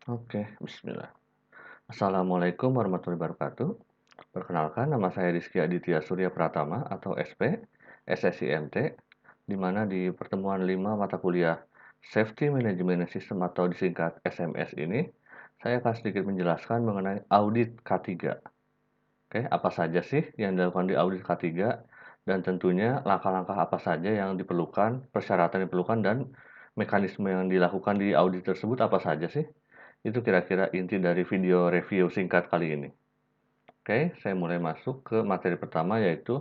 Oke, bismillah. Assalamualaikum warahmatullahi wabarakatuh. Perkenalkan, nama saya Rizky Aditya Surya Pratama atau SP, SSIMT, di mana di pertemuan 5 mata kuliah Safety Management System atau disingkat SMS ini, saya akan sedikit menjelaskan mengenai audit K3. Oke, apa saja sih yang dilakukan di audit K3, dan tentunya langkah-langkah apa saja yang diperlukan, persyaratan yang diperlukan, dan mekanisme yang dilakukan di audit tersebut apa saja sih? Itu kira-kira inti dari video review singkat kali ini. Oke, saya mulai masuk ke materi pertama, yaitu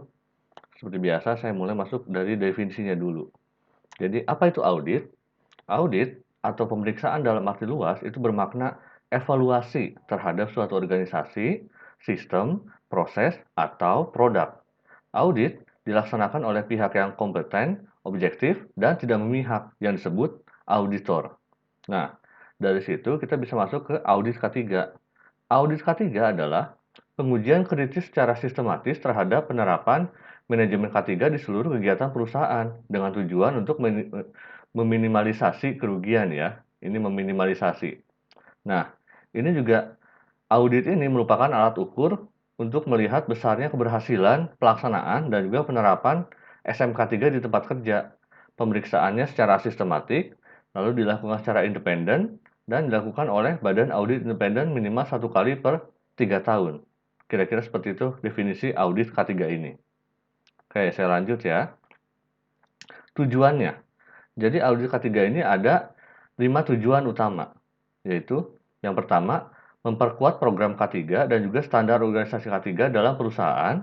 seperti biasa saya mulai masuk dari definisinya dulu. Jadi apa itu audit? Audit atau pemeriksaan dalam arti luas itu bermakna evaluasi terhadap suatu organisasi, sistem, proses, atau produk. Audit dilaksanakan oleh pihak yang kompeten, objektif, dan tidak memihak yang disebut auditor. Nah, dari situ kita bisa masuk ke audit K3. Audit K3 adalah pengujian kritis secara sistematis terhadap penerapan manajemen K3 di seluruh kegiatan perusahaan dengan tujuan untuk meminimalisasi kerugian ya. Ini meminimalisasi. Nah, ini juga audit ini merupakan alat ukur untuk melihat besarnya keberhasilan pelaksanaan dan juga penerapan SMK3 di tempat kerja. Pemeriksaannya secara sistematik, lalu dilakukan secara independen, dan dilakukan oleh badan audit independen minimal 1 kali per 3 tahun. Kira-kira seperti itu definisi audit K3 ini. Oke, saya lanjut ya. Tujuannya. Jadi audit K3 ini ada 5 tujuan utama, yaitu yang pertama, memperkuat program K3 dan juga standar organisasi K3 dalam perusahaan.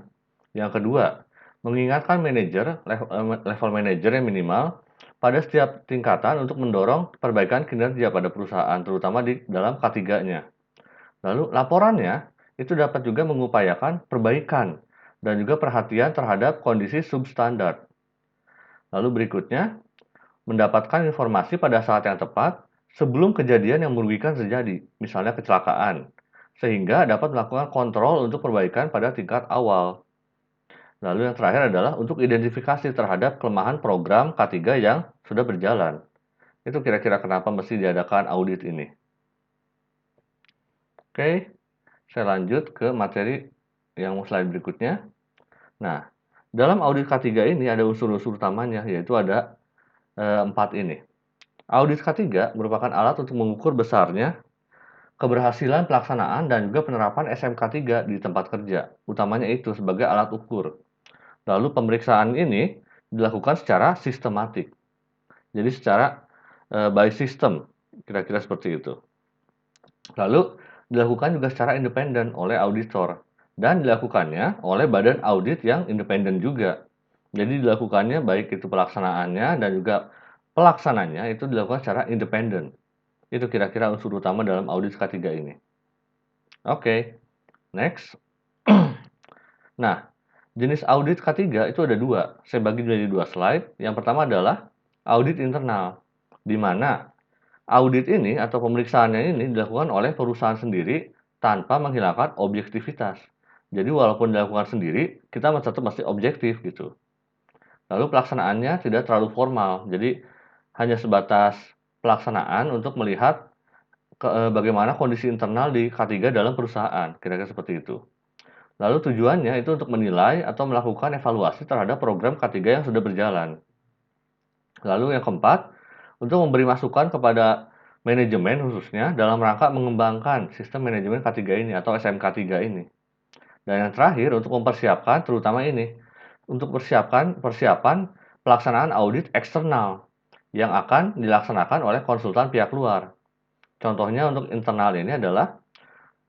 Yang kedua, mengingatkan level manajer yang minimal pada setiap tingkatan untuk mendorong perbaikan kinerja pada perusahaan, terutama di dalam K3-nya. Lalu laporannya itu dapat juga mengupayakan perbaikan dan juga perhatian terhadap kondisi substandar. Lalu berikutnya, mendapatkan informasi pada saat yang tepat sebelum kejadian yang merugikan terjadi, misalnya kecelakaan, sehingga dapat melakukan kontrol untuk perbaikan pada tingkat awal. Lalu yang terakhir adalah untuk identifikasi terhadap kelemahan program K3 yang sudah berjalan. Itu kira-kira kenapa mesti diadakan audit ini. Oke, saya lanjut ke materi yang slide berikutnya. Nah, dalam audit K3 ini ada unsur-unsur utamanya, yaitu ada 4 ini. Audit K3 merupakan alat untuk mengukur besarnya keberhasilan pelaksanaan dan juga penerapan SMK3 di tempat kerja. Utamanya itu sebagai alat ukur. Lalu pemeriksaan ini dilakukan secara sistematik. Jadi secara by system, kira-kira seperti itu. Lalu dilakukan juga secara independen oleh auditor dan dilakukannya oleh badan audit yang independen juga. Jadi dilakukannya baik itu pelaksanaannya dan juga pelaksananya itu dilakukan secara independen. Itu kira-kira unsur utama dalam audit K3 ini. Oke, next. Nah, jenis audit K3 itu ada dua. Saya bagi menjadi dua slide. Yang pertama adalah audit internal, di mana audit ini atau pemeriksaannya ini dilakukan oleh perusahaan sendiri tanpa menghilangkan objektivitas. Jadi walaupun dilakukan sendiri, kita tetap masih objektif gitu. Lalu pelaksanaannya tidak terlalu formal, jadi hanya sebatas pelaksanaan untuk melihat bagaimana kondisi internal di K3 dalam perusahaan, kira-kira seperti itu. Lalu tujuannya itu untuk menilai atau melakukan evaluasi terhadap program K3 yang sudah berjalan. Lalu yang keempat, untuk memberi masukan kepada manajemen khususnya dalam rangka mengembangkan sistem manajemen K3 ini atau SMK3 ini. Dan yang terakhir untuk mempersiapkan terutama ini, untuk persiapan pelaksanaan audit eksternal yang akan dilaksanakan oleh konsultan pihak luar. Contohnya untuk internal ini adalah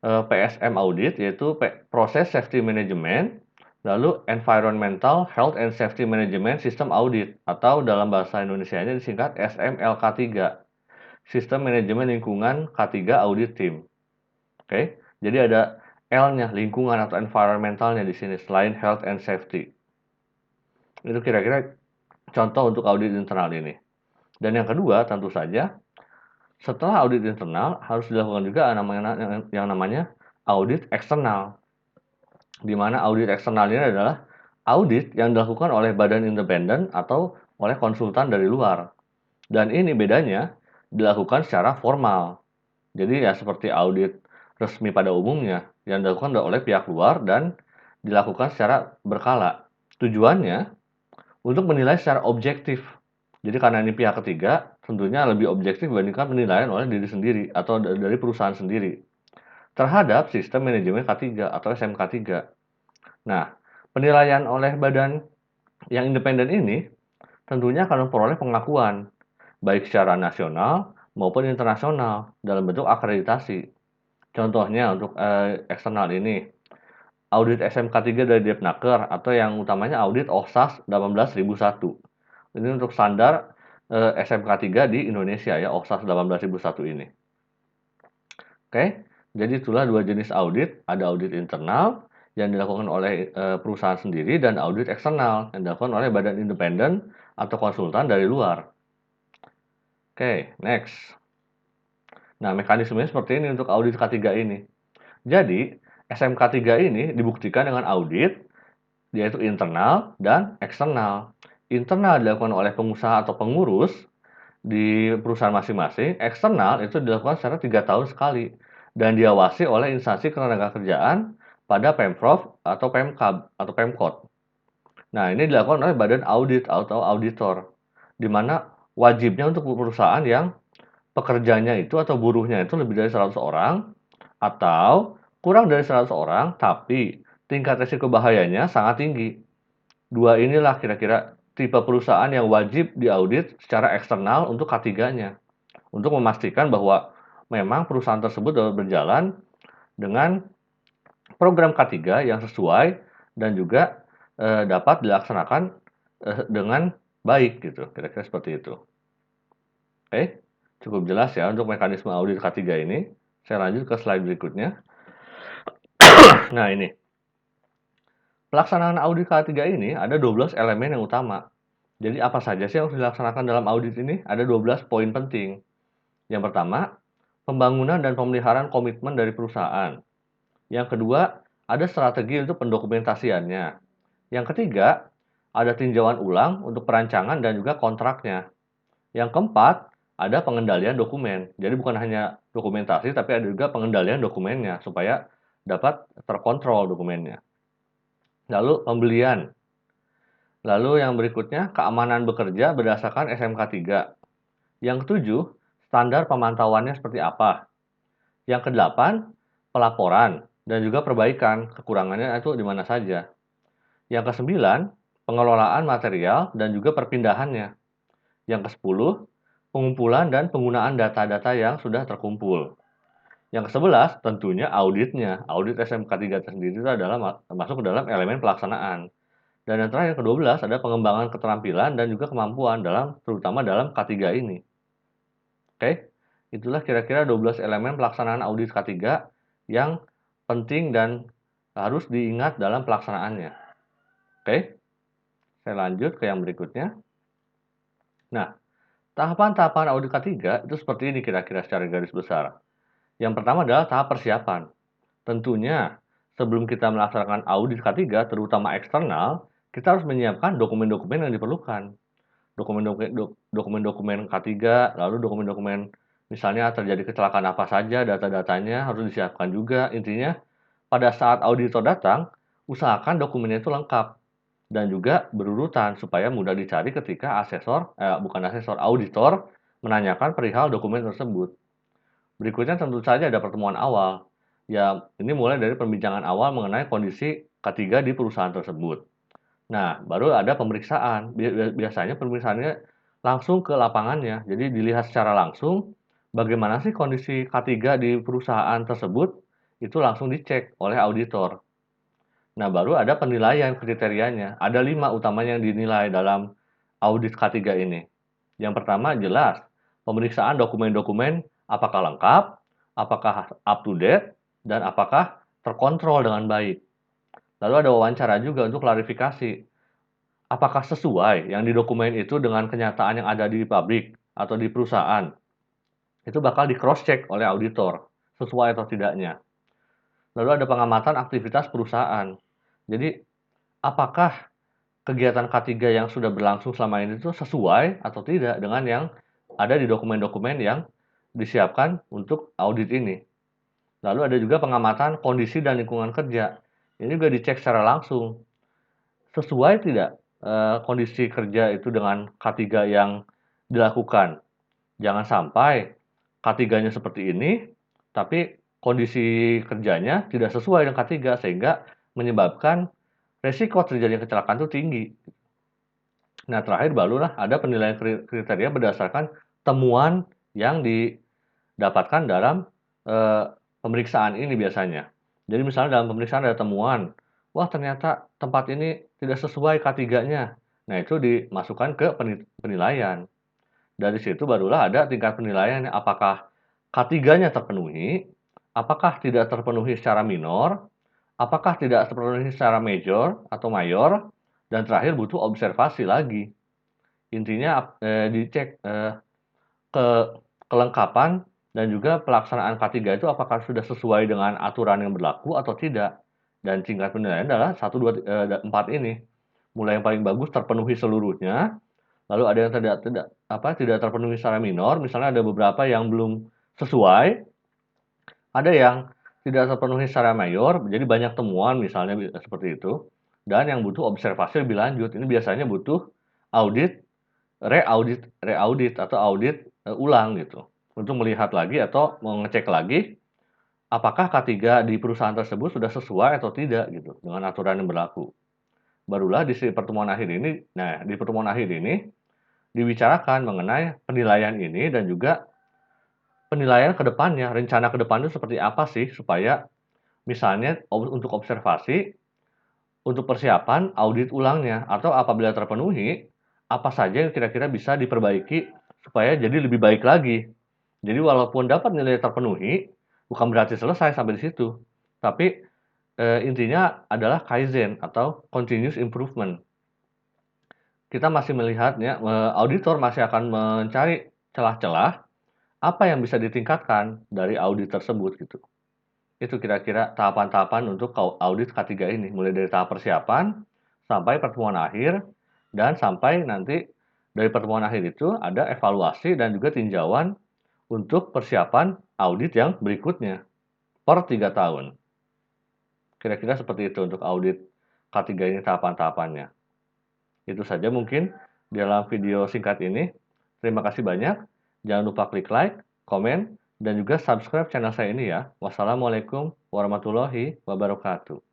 PSM audit, yaitu Process Safety Management, lalu Environmental Health and Safety Management System Audit, atau dalam bahasa Indonesianya disingkat SMLK3, Sistem Manajemen Lingkungan K3 Audit Team. Oke, jadi ada L-nya, lingkungan atau environmentalnya di sini, selain health and safety. Itu kira-kira contoh untuk audit internal ini. Dan yang kedua, tentu saja, setelah audit internal, harus dilakukan juga yang namanya audit eksternal. Di mana audit eksternal ini adalah audit yang dilakukan oleh badan independen atau oleh konsultan dari luar. Dan ini bedanya dilakukan secara formal. Jadi ya seperti audit resmi pada umumnya yang dilakukan oleh pihak luar dan dilakukan secara berkala. Tujuannya untuk menilai secara objektif. Jadi karena ini pihak ketiga, tentunya lebih objektif dibandingkan penilaian oleh diri sendiri atau dari perusahaan sendiri terhadap sistem manajemen K3 atau SMK3. Nah, penilaian oleh badan yang independen ini tentunya akan memperoleh pengakuan, baik secara nasional maupun internasional dalam bentuk akreditasi. Contohnya untuk eksternal ini, audit SMK3 dari Depnaker atau yang utamanya audit OHSAS 18001. Ini untuk standar SMK3 di Indonesia ya, OHSAS 18001 ini. Oke, jadi itulah dua jenis audit, ada audit internal yang dilakukan oleh perusahaan sendiri dan audit eksternal yang dilakukan oleh badan independen atau konsultan dari luar. Oke, next. Nah, mekanismenya seperti ini untuk audit K3 ini. Jadi, SMK3 ini dibuktikan dengan audit, yaitu internal dan eksternal. Internal dilakukan oleh pengusaha atau pengurus di perusahaan masing-masing, eksternal itu dilakukan secara 3 tahun sekali dan diawasi oleh instansi ketenagakerjaan pada Pemprov atau Pemkab atau Pemkot. Nah, ini dilakukan oleh badan audit atau auditor, di mana wajibnya untuk perusahaan yang pekerjanya itu atau buruhnya itu lebih dari 100 orang atau kurang dari 100 orang, tapi tingkat risiko bahayanya sangat tinggi. Dua inilah kira-kira tipe perusahaan yang wajib diaudit secara eksternal untuk K3-nya. Untuk memastikan bahwa memang perusahaan tersebut dapat berjalan dengan program K3 yang sesuai dan juga dapat dilaksanakan dengan baik gitu, kira-kira seperti itu. Oke, cukup jelas ya untuk mekanisme audit K3 ini. Saya lanjut ke slide berikutnya. Nah ini, pelaksanaan audit K3 ini ada 12 elemen yang utama. Jadi apa saja sih yang harus dilaksanakan dalam audit ini? Ada 12 poin penting. Yang pertama, pembangunan dan pemeliharaan komitmen dari perusahaan. Yang kedua, ada strategi untuk pendokumentasiannya. Yang ketiga, ada tinjauan ulang untuk perancangan dan juga kontraknya. Yang keempat, ada pengendalian dokumen. Jadi bukan hanya dokumentasi, tapi ada juga pengendalian dokumennya supaya dapat terkontrol dokumennya. Lalu pembelian. Lalu yang berikutnya, keamanan bekerja berdasarkan SMK3. Yang ketujuh, standar pemantauannya seperti apa. Yang kedelapan, pelaporan dan juga perbaikan kekurangannya itu di mana saja. Yang kesembilan, pengelolaan material dan juga perpindahannya. Yang kesepuluh, pengumpulan dan penggunaan data-data yang sudah terkumpul. Yang kesebelas, tentunya auditnya. Audit SMK3 sendiri itu adalah masuk ke dalam elemen pelaksanaan. Dan yang terakhir, ke-12 ada pengembangan keterampilan dan juga kemampuan terutama dalam K3 ini. Oke, itulah kira-kira 12 elemen pelaksanaan audit K3 yang penting dan harus diingat dalam pelaksanaannya. Oke, saya lanjut ke yang berikutnya. Nah, tahapan-tahapan audit K3 itu seperti ini kira-kira secara garis besar. Yang pertama adalah tahap persiapan. Tentunya, sebelum kita melaksanakan audit K3, terutama eksternal, kita harus menyiapkan dokumen-dokumen yang diperlukan. Dokumen-dokumen K3, lalu dokumen-dokumen misalnya terjadi kecelakaan apa saja, data-datanya harus disiapkan juga. Intinya, pada saat auditor datang, usahakan dokumennya itu lengkap dan juga berurutan supaya mudah dicari ketika auditor menanyakan perihal dokumen tersebut. Berikutnya tentu saja ada pertemuan awal. Ya, ini mulai dari pembincangan awal mengenai kondisi K3 di perusahaan tersebut. Nah, baru ada pemeriksaan. Biasanya pemeriksaannya langsung ke lapangannya. Jadi dilihat secara langsung bagaimana sih kondisi K3 di perusahaan tersebut, itu langsung dicek oleh auditor. Nah, baru ada penilaian kriterianya. Ada 5 utamanya yang dinilai dalam audit K3 ini. Yang pertama jelas, pemeriksaan dokumen-dokumen apakah lengkap, apakah up to date, dan apakah terkontrol dengan baik. Lalu ada wawancara juga untuk klarifikasi. Apakah sesuai yang di dokumen itu dengan kenyataan yang ada di pabrik atau di perusahaan? Itu bakal di cross check oleh auditor, sesuai atau tidaknya. Lalu ada pengamatan aktivitas perusahaan. Jadi, apakah kegiatan K3 yang sudah berlangsung selama ini itu sesuai atau tidak dengan yang ada di dokumen-dokumen yang disiapkan untuk audit ini. Lalu ada juga pengamatan kondisi dan lingkungan kerja. Ini juga dicek secara langsung. Sesuai tidak kondisi kerja itu dengan K3 yang dilakukan. Jangan sampai K3-nya seperti ini, tapi kondisi kerjanya tidak sesuai dengan K3 sehingga menyebabkan resiko terjadinya kecelakaan itu tinggi. Nah, terakhir barulah ada penilaian kriteria berdasarkan temuan yang didapatkan dalam pemeriksaan ini biasanya. Jadi misalnya dalam pemeriksaan ada temuan, wah ternyata tempat ini tidak sesuai K3-nya. Nah, itu dimasukkan ke penilaian. Dari situ barulah ada tingkat penilaian, apakah K3-nya terpenuhi, apakah tidak terpenuhi secara minor, apakah tidak terpenuhi secara major atau mayor, dan terakhir butuh observasi lagi. Intinya dicek ke kelengkapan dan juga pelaksanaan K3 itu apakah sudah sesuai dengan aturan yang berlaku atau tidak. Dan tingkat penilaian adalah 1, 2, 4 ini. Mulai yang paling bagus terpenuhi seluruhnya, lalu ada yang tidak terpenuhi secara minor, misalnya ada beberapa yang belum sesuai, ada yang tidak terpenuhi secara mayor, jadi banyak temuan misalnya seperti itu, dan yang butuh observasi lebih lanjut. Ini biasanya butuh audit, reaudit atau audit ulang gitu, untuk melihat lagi atau mengecek lagi apakah K3 di perusahaan tersebut sudah sesuai atau tidak gitu dengan aturan yang berlaku. Barulah di pertemuan akhir ini, nah di pertemuan akhir ini dibicarakan mengenai penilaian ini dan juga penilaian ke depannya, rencana ke depan itu seperti apa sih supaya misalnya untuk observasi, untuk persiapan audit ulangnya, atau apabila terpenuhi, apa saja yang kira-kira bisa diperbaiki supaya jadi lebih baik lagi. Jadi walaupun dapat nilai terpenuhi, bukan berarti selesai sampai di situ. Tapi intinya adalah kaizen atau continuous improvement. Kita masih melihatnya, auditor masih akan mencari celah-celah apa yang bisa ditingkatkan dari audit tersebut gitu. Itu kira-kira tahapan-tahapan untuk audit K3 ini, mulai dari tahap persiapan sampai pertemuan akhir dan sampai nanti dari pertemuan akhir itu ada evaluasi dan juga tinjauan untuk persiapan audit yang berikutnya per 3 tahun. Kira-kira seperti itu untuk audit K3 ini tahapan-tahapannya. Itu saja mungkin dalam video singkat ini. Terima kasih banyak. Jangan lupa klik like, komen, dan juga subscribe channel saya ini ya. Wassalamualaikum warahmatullahi wabarakatuh.